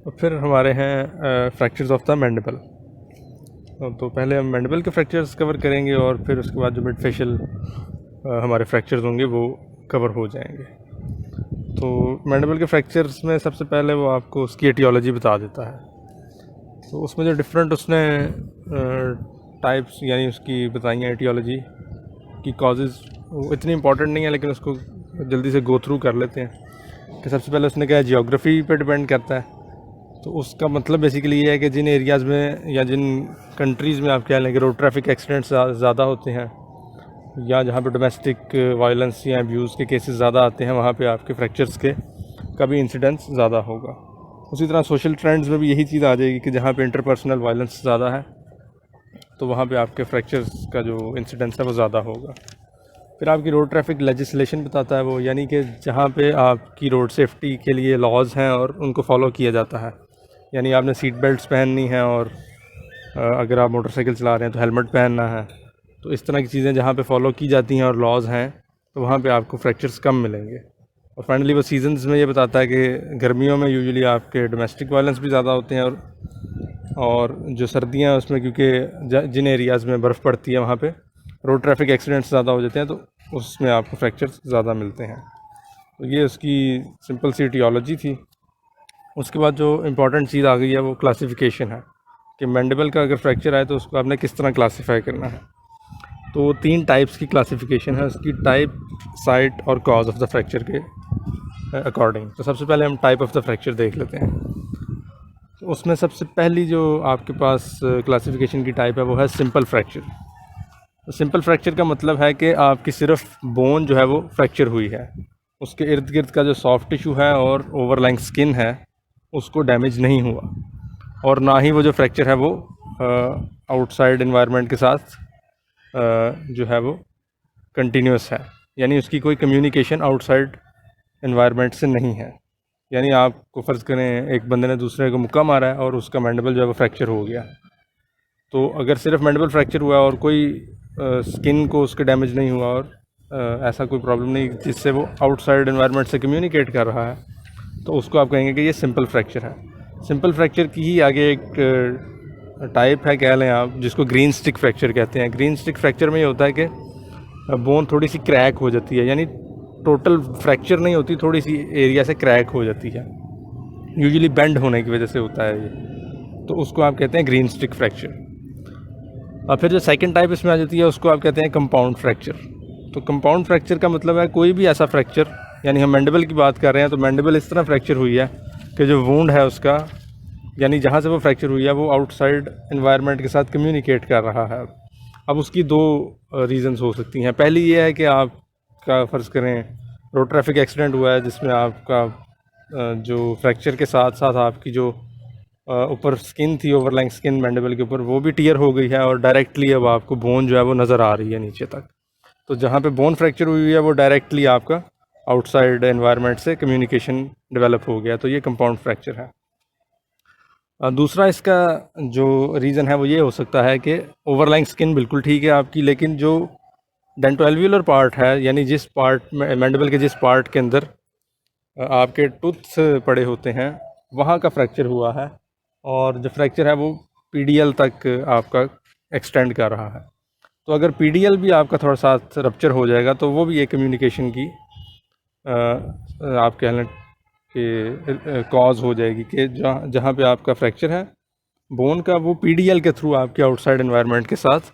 और फिर हमारे हैं फ्रैक्चर्स ऑफ द मैंडिबल। तो पहले हम मैंडिबल के फ्रैक्चर्स कवर करेंगे और फिर उसके बाद जो मिड फेशियल हमारे फ्रैक्चर्स होंगे वो कवर हो जाएंगे। तो मैंडिबल के फ्रैक्चर्स में सबसे पहले वो आपको उसकी एटियोलॉजी बता देता है। तो उसमें जो डिफरेंट उसने टाइप्स यानी उसकी बताई हैं एटियोलॉजी की कॉजेज़, वो इतनी इंपॉर्टेंट नहीं है, लेकिन उसको जल्दी से गो थ्रू कर लेते हैं। कि सबसे पहले उसने कहा जियोग्राफी पे डिपेंड करता है। तो उसका मतलब बेसिकली ये है कि जिन एरियाज़ में या जिन कंट्रीज़ में आप कह लें कि रोड ट्रैफिक एक्सीडेंट्स ज़्यादा होते हैं या जहाँ पे डोमेस्टिक वायलेंस या अब्यूज़ के केसेस ज़्यादा आते हैं, वहाँ पे आपके फ्रैक्चर्स के का भी इंसिडेंस ज़्यादा होगा। उसी तरह सोशल ट्रेंड्स में भी यही चीज़ आ जाएगी कि जहाँ पे इंटरपर्सनल वायलेंस ज़्यादा है तो वहाँ पे आपके फ्रैक्चर्स का जो इंसिडेंस है वो ज़्यादा होगा। फिर आपकी रोड ट्रैफिक लेजिस्लेशन बताता है वो, यानी कि जहाँ पे आपकी रोड सेफ्टी के लिए लॉज हैं और उनको फॉलो किया जाता है। यानी आपने सीट बेल्ट्स पहननी है और अगर आप मोटरसाइकिल चला रहे हैं तो हेलमेट पहनना है। तो इस तरह की चीज़ें जहाँ पे फॉलो की जाती हैं और लॉज हैं तो वहाँ पे आपको फ्रैक्चर्स कम मिलेंगे। और फाइनली वो सीजन्स में ये बताता है कि गर्मियों में यूजुअली आपके डोमेस्टिक वायलेंस भी ज़्यादा होते हैं और जो सर्दियाँ हैं उसमें क्योंकि जिन एरियाज़ में बर्फ़ पड़ती है वहाँ पे रोड ट्रैफिक एक्सीडेंट्स ज़्यादा हो जाते हैं, तो उसमें आपको फ्रैक्चर्स ज़्यादा मिलते हैं। तो ये उसकी सिंपल सी टियोलॉजी थी। उसके बाद जो इम्पॉर्टेंट चीज़ आ गई है वो क्लासिफिकेशन है कि मैंडिबल का अगर फ्रैक्चर आए तो उसको आपने किस तरह क्लासीफाई करना है। तो 3 टाइप्स की क्लासिफिकेशन है उसकी, टाइप, साइट और कॉज ऑफ द फ्रैक्चर के अकॉर्डिंग। तो सबसे पहले हम टाइप ऑफ द फ्रैक्चर देख लेते हैं। तो उसमें सबसे पहली जो आपके पास क्लासिफिकेशन की टाइप है वो है सिंपल फ्रैक्चर। तो सिंपल फ्रैक्चर का मतलब है कि आपकी सिर्फ बोन जो है वो फ्रैक्चर हुई है, उसके इर्द गिर्द का जो सॉफ्ट टिश्यू है और ओवरलाइंग स्किन है उसको डैमेज नहीं हुआ, और ना ही वो जो फ्रैक्चर है वो आउटसाइड इन्वायरमेंट के साथ जो है वो कंटिन्यूस है, यानी उसकी कोई कम्युनिकेशन आउटसाइड इन्वायरमेंट से नहीं है। यानी आपको फ़र्ज़ करें एक बंदे ने दूसरे को मुक्का मारा है और उसका मैंडिबल जो है वो फ्रैक्चर हो गया। तो अगर सिर्फ मैंडिबल फ्रैक्चर हुआ और कोई स्किन को उसके डैमेज नहीं हुआ और ऐसा कोई प्रॉब्लम नहीं जिससे वो आउटसाइड इन्वायरमेंट से कम्युनिकेट कर रहा है, तो उसको आप कहेंगे कि ये सिंपल फ्रैक्चर है। सिंपल फ्रैक्चर की ही आगे एक टाइप है कह लें आप, जिसको ग्रीन स्टिक फ्रैक्चर कहते हैं। ग्रीन स्टिक फ्रैक्चर में ये होता है कि बोन थोड़ी सी क्रैक हो जाती है, यानी टोटल फ्रैक्चर नहीं होती, थोड़ी सी एरिया से क्रैक हो जाती है, यूजुअली बेंड होने की वजह से होता है ये। तो उसको आप कहते हैं ग्रीन स्टिक फ्रैक्चर। और फिर जो सेकंड टाइप इसमें आ जाती है उसको आप कहते हैं कंपाउंड फ्रैक्चर। तो कंपाउंड फ्रैक्चर का मतलब है कोई भी ऐसा फ्रैक्चर, यानी हम मैंडिबल की बात कर रहे हैं तो मैंडिबल इस तरह फ्रैक्चर हुई है कि जो वुंड है उसका, यानी जहाँ से वो फ्रैक्चर हुई है वो आउटसाइड इन्वायरमेंट के साथ कम्युनिकेट कर रहा है। अब उसकी 2 रीज़न्स हो सकती हैं। पहली ये है कि आपका फ़र्ज़ करें रोड ट्रैफिक एक्सीडेंट हुआ है जिसमें आपका जो फ्रैक्चर के साथ साथ आपकी जो ऊपर स्किन थी, ओवरलाइंग स्किन मैंडिबल के ऊपर, वो भी टियर हो गई है और डायरेक्टली अब आपको बोन जो है वो नज़र आ रही है नीचे तक। तो जहाँ पे बोन फ्रैक्चर हुई है वो डायरेक्टली आपका आउटसाइड एनवायरनमेंट से कम्युनिकेशन डेवलप हो गया, तो ये कंपाउंड फ्रैक्चर है। दूसरा इसका जो रीज़न है वो ये हो सकता है कि ओवरलाइंग स्किन बिल्कुल ठीक है आपकी, लेकिन जो डेंटोएल्वियोलर पार्ट है, यानी जिस पार्ट में मैंडिबल के जिस पार्ट के अंदर आपके टूथ्स पड़े होते हैं, वहाँ का फ्रैक्चर हुआ है और जो फ्रैक्चर है वो पीडीएल तक आपका एक्सटेंड कर रहा है। तो अगर पीडीएल भी आपका थोड़ा सा रप्चर हो जाएगा तो वो भी एक कम्युनिकेशन की आप कह लें कि कॉज हो जाएगी कि जहाँ जहाँ पे आपका फ्रैक्चर है बोन का, वो पीडीएल के थ्रू आपके आउटसाइड एनवायरनमेंट के साथ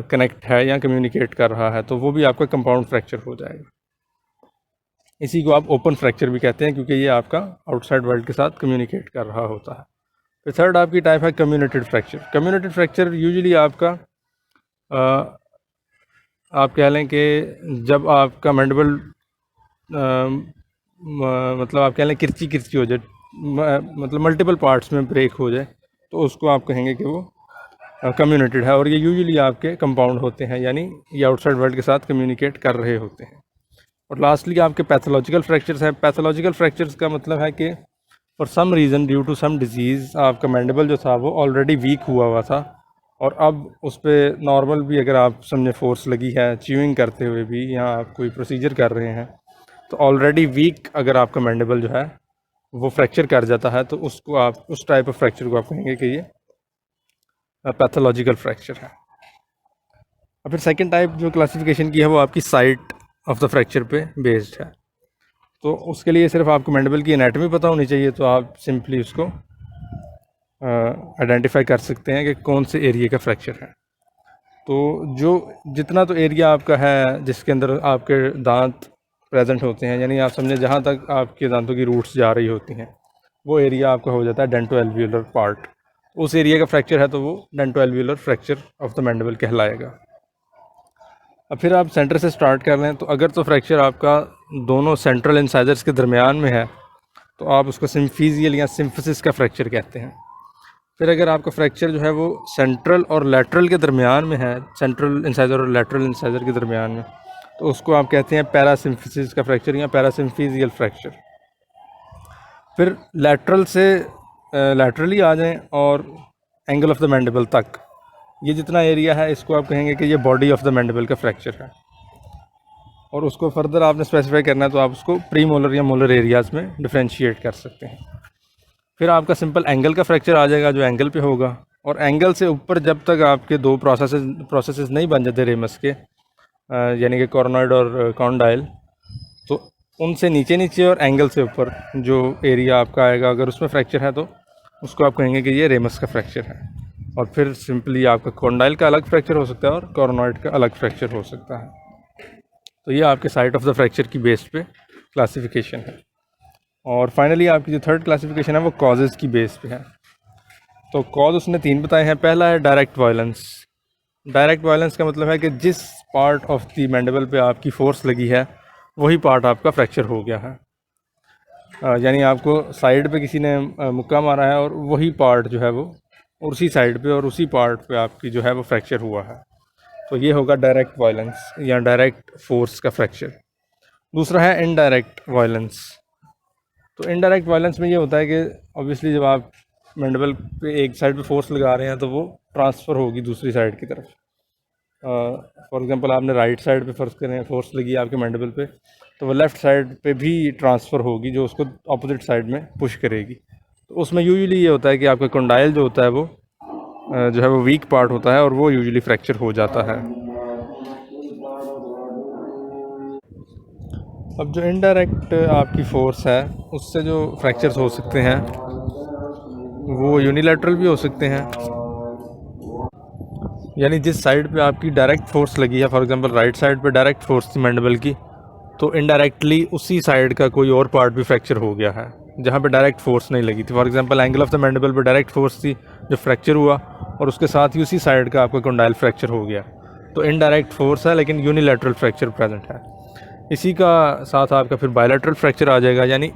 कनेक्ट है या कम्युनिकेट कर रहा है, तो वो भी आपका कंपाउंड फ्रैक्चर हो जाएगा। इसी को आप ओपन फ्रैक्चर भी कहते हैं क्योंकि ये आपका आउटसाइड वर्ल्ड के साथ कम्युनिकेट कर रहा होता है। फिर थर्ड आपकी टाइप है कम्युनिटेड फ्रैक्चर। कम्युनिटेड फ्रैक्चर यूजुअली आपका आप कह लें कि जब आपका मैंडिबल मतलब आप कह लें किरची किरची हो जाए, मतलब मल्टीपल पार्ट्स में ब्रेक हो जाए, तो उसको आप कहेंगे कि वो कम्युनिटेड है और ये यूजुअली आपके कंपाउंड होते हैं, यानी ये आउटसाइड वर्ल्ड के साथ कम्युनिकेट कर रहे होते हैं। और लास्टली आपके पैथोलॉजिकल फ्रैक्चर्स हैं। पैथोलॉजिकल फ्रैक्चर्स का मतलब है कि for some reason due to some disease आपका मैंडिबल जो था वो ऑलरेडी वीक हुआ था और अब उस पर नॉर्मल भी अगर आप समझे फोर्स लगी है च्यूइंग करते हुए भी या आप कोई प्रोसीजर कर रहे हैं, तो ऑलरेडी वीक अगर आपका मैंडिबल जो है वो फ्रैक्चर कर जाता है, तो उसको आप उस टाइप ऑफ फ्रैक्चर को आप कहेंगे कि ये पैथोलॉजिकल फ्रैक्चर है। और फिर सेकंड टाइप जो क्लासिफिकेशन की है वो आपकी साइट ऑफ द फ्रैक्चर पे बेस्ड है। तो उसके लिए सिर्फ आपको मैंडिबल की एनाटॉमी पता होनी चाहिए, तो आप सिंपली उसको आइडेंटिफाई कर सकते हैं कि कौन से एरिया का फ्रैक्चर है। तो जो जितना तो एरिया आपका है जिसके अंदर आपके दांत प्रेजेंट होते हैं, यानी आप समझें जहाँ तक आपके दांतों की रूट्स जा रही होती हैं, वो एरिया आपका हो जाता है डेंटो एल्वियोलर पार्ट। उस एरिया का फ्रैक्चर है तो वो dento alveolar fracture of the mandible कहलाएगा। अब फिर आप सेंटर से स्टार्ट कर लें, तो अगर तो फ्रैक्चर आपका दोनों सेंट्रल इंसाइजर्स के दरमियान में है तो आप उसको सिम्फीजियल या सिम्फसिस का फ्रैक्चर कहते हैं। फिर अगर आपका फ्रैक्चर जो है वो सेंट्रल और लैटरल के दरमियान में है, सेंट्रल इंसाइजर और लैटरल इंसाइजर के दरमियान में, तो उसको आप कहते हैं पैरासिम्फिसिस का फ्रैक्चर या पैरासिम्फीजियल फ्रैक्चर। फिर लैटरल से लैटरली आ जाएं और एंगल ऑफ द मैंडिबल तक, ये जितना एरिया है इसको आप कहेंगे कि ये बॉडी ऑफ द मैंडिबल का फ्रैक्चर है। और उसको फर्दर आपने स्पेसिफाई करना है तो आप उसको प्री मोलर या मोलर एरियाज़ में डिफ्रेंशिएट कर सकते हैं। फिर आपका सिंपल एंगल का फ्रैक्चर आ जाएगा जो एंगल पे होगा, और एंगल से ऊपर जब तक आपके दो प्रोसेसेस नहीं बन जाते रेमस के, यानी कि कॉर्नोइड और कॉन्डाइल, तो उनसे नीचे नीचे और एंगल से ऊपर जो एरिया आपका आएगा, अगर उसमें फ्रैक्चर है तो उसको आप कहेंगे कि ये रेमस का फ्रैक्चर है। और फिर सिंपली आपका कॉन्डाइल का अलग फ्रैक्चर हो सकता है और कॉर्नोइड का अलग फ्रैक्चर हो सकता है। तो ये आपके साइट ऑफ द फ्रैक्चर की बेस पे क्लासिफिकेशन है। और फाइनली आपकी जो थर्ड क्लासिफिकेशन है वो कॉजेज़ की बेस पे है। तो कॉज उसने 3 बताए हैं। पहला है डायरेक्ट वायलेंस। डायरेक्ट वायलेंस का मतलब है कि जिस पार्ट ऑफ द मैंडिबल पे आपकी फोर्स लगी है वही पार्ट आपका फ्रैक्चर हो गया है। यानी आपको साइड पे किसी ने मुक्का मारा है और वही पार्ट जो है वो उसी साइड पे और उसी पार्ट पे आपकी जो है वो फ्रैक्चर हुआ है, तो ये होगा डायरेक्ट वायलेंस या डायरेक्ट फोर्स का फ्रैक्चर। दूसरा है इनडायरेक्ट वायलेंस। तो इनडायरेक्ट वायलेंस में ये होता है कि ऑब्वियसली जब आप मैंडिबल पे एक साइड पे फोर्स लगा रहे हैं तो वो ट्रांसफ़र होगी दूसरी साइड की तरफ। फॉर एग्जांपल आपने राइट साइड पे फर्ज करें फोर्स लगी आपके मैंडिबल पे, तो वो लेफ़्ट साइड पे भी ट्रांसफ़र होगी जो उसको अपोजिट साइड में पुश करेगी। तो उसमें यूजुअली ये होता है कि आपका कंडाइल जो होता है वो जो है वो वीक पार्ट होता है और वो यूजुअली फ्रैक्चर हो जाता है। अब जो इनडायरेक्ट आपकी फोर्स है उससे जो फ्रैक्चर्स हो सकते हैं वो यूनिलैटरल भी हो सकते हैं, यानी जिस साइड पे आपकी डायरेक्ट फोर्स लगी है, फॉर एग्जांपल राइट साइड पे डायरेक्ट फोर्स थी मैंडिबल की, तो इनडायरेक्टली उसी साइड का कोई और पार्ट भी फ्रैक्चर हो गया है जहाँ पे डायरेक्ट फोर्स नहीं लगी थी। For example angle of the mandible पे डायरेक्ट फोर्स थी जो फ्रैक्चर हुआ, और उसके साथ ही उसी साइड का आपका कंडाइल फ्रैक्चर हो गया, तो इनडायरेक्ट फोर्स है लेकिन यूनिलैटरल फ्रैक्चर प्रेजेंट है। इसी का साथ आपका फिर बायलैटरल फ्रैक्चर आ जाएगा, यानी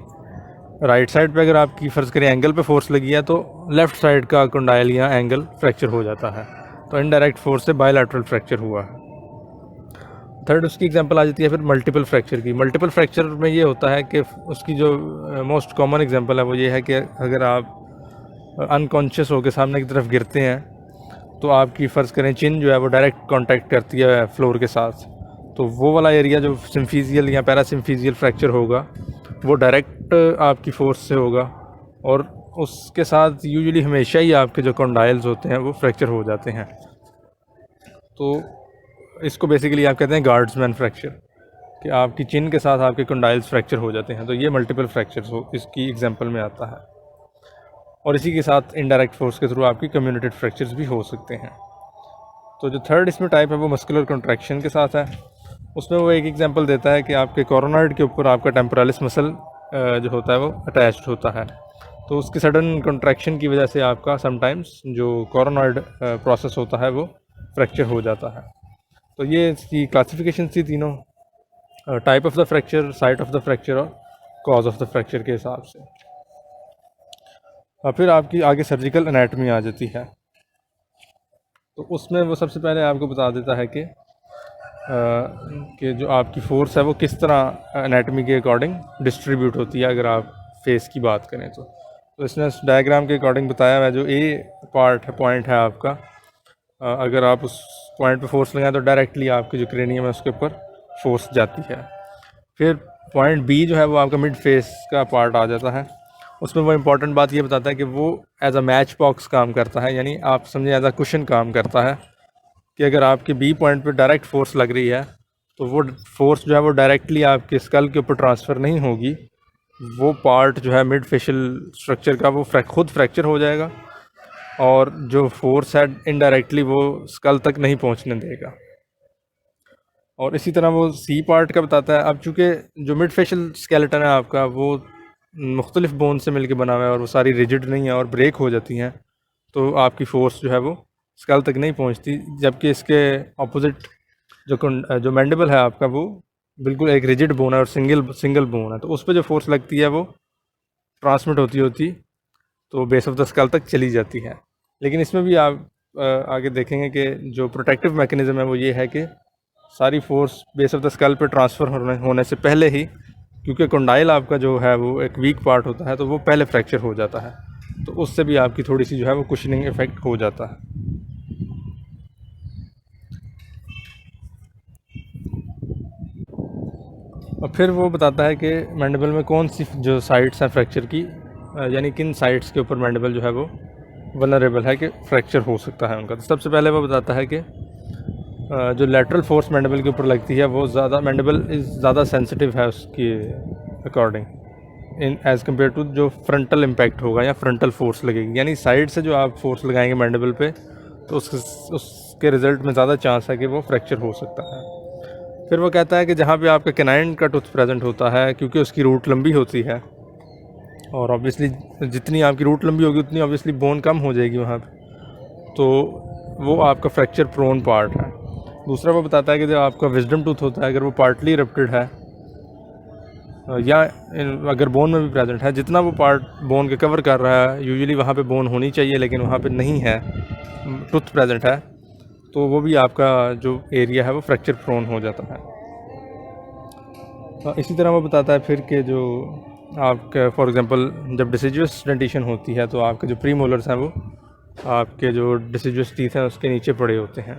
राइट साइड पे अगर आपकी फ़र्ज़ करें एंगल पे फोर्स लगी है तो लेफ़्ट साइड का कंडाइल या एंगल फ्रैक्चर हो जाता है, तो इनडायरेक्ट फोर्स से बायलैटरल फ्रैक्चर हुआ है। थर्ड उसकी एग्जांपल आ जाती है फिर मल्टीपल फ्रैक्चर की। मल्टीपल फ्रैक्चर में ये होता है कि उसकी जो मोस्ट कॉमन एग्जांपल है वो ये है कि अगर आप अनकॉन्शियस होकर सामने की तरफ गिरते हैं तो आपकी फ़र्ज़ करें चिन जो है वो डायरेक्ट कांटेक्ट करती है फ्लोर के साथ, तो वो वाला एरिया जो सिम्फीजियल या पैरासिम्फीजियल फ्रैक्चर होगा वो डायरेक्ट आपकी फोर्स से होगा, और उसके साथ यूजुअली हमेशा ही आपके जो कंडाइल्स होते हैं वो फ्रैक्चर हो जाते हैं। तो इसको बेसिकली आप कहते हैं गार्ड्समैन फ्रैक्चर, कि आपकी चिन के साथ आपके कंडाइल्स फ्रैक्चर हो जाते हैं। तो ये मल्टीपल फ्रैक्चर्स हो इसकी एग्जांपल में आता है। और इसी के साथ इनडायरेक्ट फोर्स के थ्रू आपकी कम्युनिकेटेड फ्रैक्चर्स भी हो सकते हैं। तो जो थर्ड इसमें टाइप है वो मस्कुलर कॉन्ट्रैक्शन के साथ है। उसमें वो एक एग्जांपल देता है कि आपके कॉर्नोइड के ऊपर आपका टेम्पोरालिस मसल जो होता है वो अटैच्ड होता है, तो उसकी सडन कॉन्ट्रैक्शन की वजह से आपका समटाइम्स जो कॉर्नोइड प्रोसेस होता है वो फ्रैक्चर हो जाता है। तो ये इसकी क्लासिफिकेशन थी तीनों, type of the fracture, site of the fracture और कॉज ऑफ द फ्रैक्चर के हिसाब से। और फिर आपकी आगे सर्जिकल एनाटमी आ जाती है। तो उसमें वो सबसे पहले आपको बता देता है कि जो आपकी फ़ोर्स है वो किस तरह एनाटमी के अकॉर्डिंग डिस्ट्रीब्यूट होती है। अगर आप फेस की बात करें तो इसने इस डायग्राम के अकॉर्डिंग बताया हुआ है। जो ए पार्ट है, पॉइंट है आपका, अगर आप उस पॉइंट पे फोर्स लगाएं तो डायरेक्टली आपकी जो क्रेनियम है उसके ऊपर फोर्स जाती है। फिर पॉइंट बी जो है वो आपका मिड फेस का पार्ट आ जाता है, उसमें वो इम्पॉर्टेंट बात ये बताता है कि वो एज अ मैच बॉक्स काम करता है, यानी आप समझें एज अ कुशन काम करता है कि अगर आपके बी पॉइंट पे डायरेक्ट फोर्स लग रही है तो वो फोर्स जो है वो डायरेक्टली आपके स्कल के ऊपर ट्रांसफ़र नहीं होगी, वो पार्ट जो है मिड फेशियल स्ट्रक्चर का वो खुद फ्रैक्चर हो जाएगा और जो फोर्स है इनडायरेक्टली वो स्कल तक नहीं पहुंचने देगा। और इसी तरह वो सी पार्ट का बताता है। अब चूँकि जो मिड फेशियल स्केलेटन है आपका वो मुख्तलिफ बोन से मिलके बना हुआ है और वो सारी रिजिड नहीं है और ब्रेक हो जाती हैं, तो आपकी फ़ोर्स जो है वो स्कल तक नहीं पहुंचती। जबकि इसके ऑपोजिट जो मैंडिबल है आपका वो बिल्कुल एक रिजिड बोन है और सिंगल बोन है, तो उस पर जो फोर्स लगती है वो ट्रांसमिट होती तो बेस ऑफ द स्कल तक चली जाती है। लेकिन इसमें भी आप आगे देखेंगे कि जो प्रोटेक्टिव मैकेनिज़्म है वो ये है कि सारी force base of the skull पे ट्रांसफ़र होने से पहले ही, क्योंकि कंडाइल आपका जो है वो एक वीक पार्ट होता है तो वो पहले फ्रैक्चर हो जाता है, तो उससे भी आपकी थोड़ी सी जो है वो कुशनिंग इफ़ेक्ट हो जाता है। और फिर वो बताता है कि मैंडिबल में कौन सी जो साइड्स हैं फ्रैक्चर की, यानी किन साइड्स के ऊपर मैंडिबल जो है वो वल्नरेबल है कि फ्रैक्चर हो सकता है उनका। तो सबसे पहले वो बताता है कि जो लेटरल फोर्स मैंडिबल के ऊपर लगती है वो ज़्यादा मैंडिबल ज़्यादा सेंसिटिव है उसके according in as compare to जो फ्रंटल इम्पैक्ट होगा या फ्रंटल फोर्स लगेगी, यानी साइड से जो आप फोर्स लगाएंगे मैंडिबल पे तो उसके रिज़ल्ट में ज़्यादा चांस है कि वो फ्रैक्चर हो सकता है। फिर वो कहता है कि जहाँ पे आपका कैनाइन का टूथ प्रेजेंट होता है, क्योंकि उसकी रूट लंबी होती है और ऑब्वियसली जितनी आपकी रूट लंबी होगी उतनी ऑब्वियसली बोन कम हो जाएगी वहाँ पे, तो वो आपका फ्रैक्चर प्रोन पार्ट है। दूसरा वो बताता है कि जो आपका विजडम टूथ होता है अगर वो पार्टली इरप्टेड है या अगर बोन में भी प्रेजेंट है, जितना वो पार्ट बोन के कवर कर रहा है यूजुअली वहाँ पे बोन होनी चाहिए लेकिन वहाँ पे नहीं है, टूथ प्रेजेंट है, तो वो भी आपका जो एरिया है वो फ्रैक्चर प्रोन हो जाता है। इसी तरह वो बताता है फिर कि जो आपका फॉर एग्जांपल जब डिसिजुअस डेंटिशन होती है तो आपके जो प्रीमोलर्स हैं वो आपके जो डिसिजुअस टीथ हैं उसके नीचे पड़े होते हैं।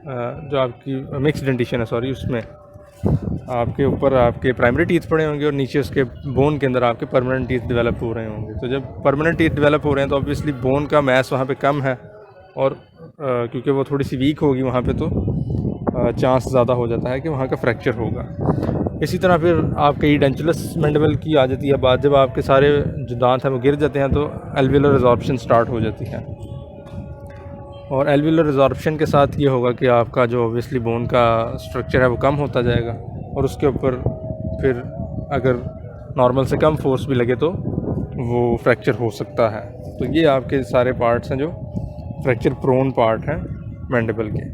जो आपकी मिक्स डेंटिशन है सॉरी, उसमें आपके ऊपर आपके प्राइमरी टीथ पड़े होंगे और नीचे उसके बोन के अंदर आपके परमानेंट टीथ डेवलप हो रहे होंगे। तो जब परमानेंट टीथ डेवलप हो रहे हैं तो ऑब्वियसली बोन का मैस वहाँ पे कम है और क्योंकि वो थोड़ी सी वीक होगी वहाँ पे, तो चांस ज़्यादा हो जाता है कि वहाँ का फ्रैक्चर होगा। इसी तरह फिर आपके ईडेंचुलस मैंडिबल की आ जाती है बात, जब आपके सारे जो दांत हैं वो गिर जाते हैं तो एल्वियोलर रिजॉर्प्शन स्टार्ट हो जाती है और एल्वियोलर रिजॉर्प्शन के साथ ये होगा कि आपका जो ऑब्वियसली बोन का स्ट्रक्चर है वो कम होता जाएगा और उसके ऊपर फिर अगर नॉर्मल से कम फोर्स भी लगे तो वो फ्रैक्चर हो सकता है। तो ये आपके सारे पार्ट्स हैं जो फ्रैक्चर प्रोन पार्ट हैं मैंडिबल के।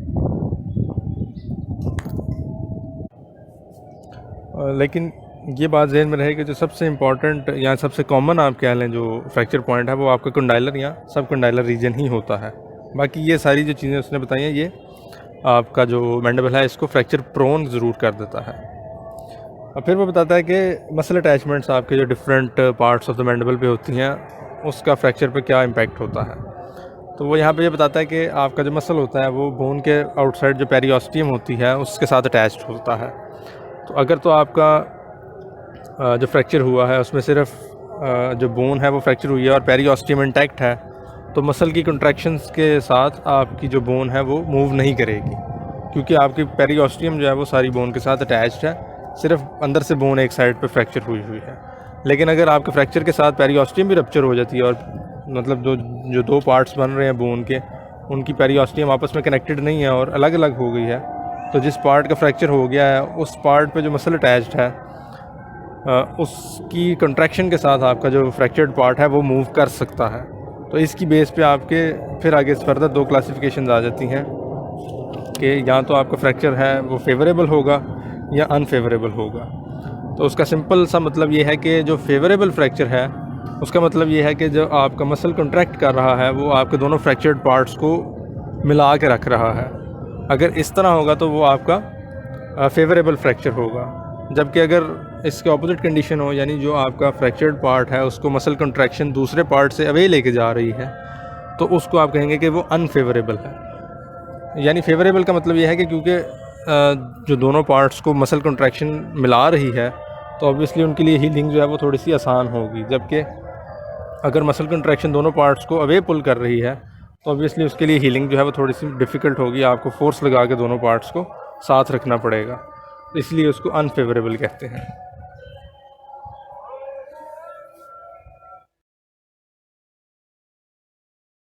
लेकिन ये बात ज़हन में रहे कि जो सबसे इम्पॉर्टेंट या सबसे कॉमन आप कह लें जो फ्रैक्चर पॉइंट है वो आपका कंडाइलर या सब कंडाइलर रीजन ही होता है। बाकी ये सारी जो चीज़ें उसने बताई हैं ये आपका जो मैंडिबल है इसको फ्रैक्चर प्रोन ज़रूर कर देता है। और फिर वो बताता है कि मसल अटैचमेंट्स आपके जो different parts of the mandible पे होती हैं उसका फ्रैक्चर पे क्या इम्पैक्ट होता है। तो वो यहाँ पे ये बताता है कि आपका जो मसल होता है वो बोन के आउटसाइड जो पेरियोस्टियम होती है उसके साथ अटैच्ड होता है। तो अगर तो आपका जो फ्रैक्चर हुआ है उसमें सिर्फ जो बोन है वो फ्रैक्चर हुई है और पेरियोस्टियम इंटैक्ट है, तो मसल की कंट्रैक्शंस के साथ आपकी जो बोन है वो मूव नहीं करेगी, क्योंकि आपकी पेरियोस्टियम जो है वो सारी बोन के साथ अटैच्ड है, सिर्फ अंदर से बोन एक साइड पे फ्रैक्चर हुई है। लेकिन अगर आपके फ्रैक्चर के साथ पेरियोस्टियम भी रप्चर हो जाती है और मतलब जो दो पार्ट्स बन रहे हैं बोन के उनकी पेरियोस्टियम आपस में कनेक्टेड नहीं है और अलग अलग हो गई है, तो जिस पार्ट का फ्रैक्चर हो गया है उस पार्ट पे जो मसल अटैच्ड है उसकी कंट्रैक्शन के साथ आपका जो फ्रैक्चर्ड पार्ट है वो मूव कर सकता है। तो इसकी बेस पे आपके फिर आगे फर्दर दो क्लासिफिकेशन आ जाती हैं कि या तो आपका फ्रैक्चर है वो फेवरेबल होगा या अनफेवरेबल होगा। तो उसका सिंपल सा मतलब ये है कि जो फेवरेबल फ्रैक्चर है उसका मतलब ये है कि जो आपका मसल कंट्रैक्ट कर रहा है वो आपके दोनों फ्रैक्चर्ड पार्ट्स को मिला के रख रहा है। अगर इस तरह होगा तो वो आपका फेवरेबल फ्रैक्चर होगा। जबकि अगर इसके ऑपोजिट कंडीशन हो, यानी जो आपका फ्रैक्चर्ड पार्ट है उसको मसल कंट्रैक्शन दूसरे पार्ट से अवे लेके जा रही है, तो उसको आप कहेंगे कि वो अनफेवरेबल है। यानी फेवरेबल का मतलब ये है कि क्योंकि जो दोनों पार्ट्स को मसल कंट्रैक्शन मिला रही है तो ऑब्वियसली उनके लिए हीलिंग जो है वो थोड़ी सी आसान होगी। जबकि अगर मसल कंट्रैक्शन दोनों पार्ट्स को अवे पुल कर रही है तो ऑब्वियसली उसके लिए हीलिंग जो है वो थोड़ी सी डिफ़िकल्ट होगी, आपको फोर्स लगा के दोनों पार्ट्स को साथ रखना पड़ेगा, इसलिए उसको अनफेवरेबल कहते हैं।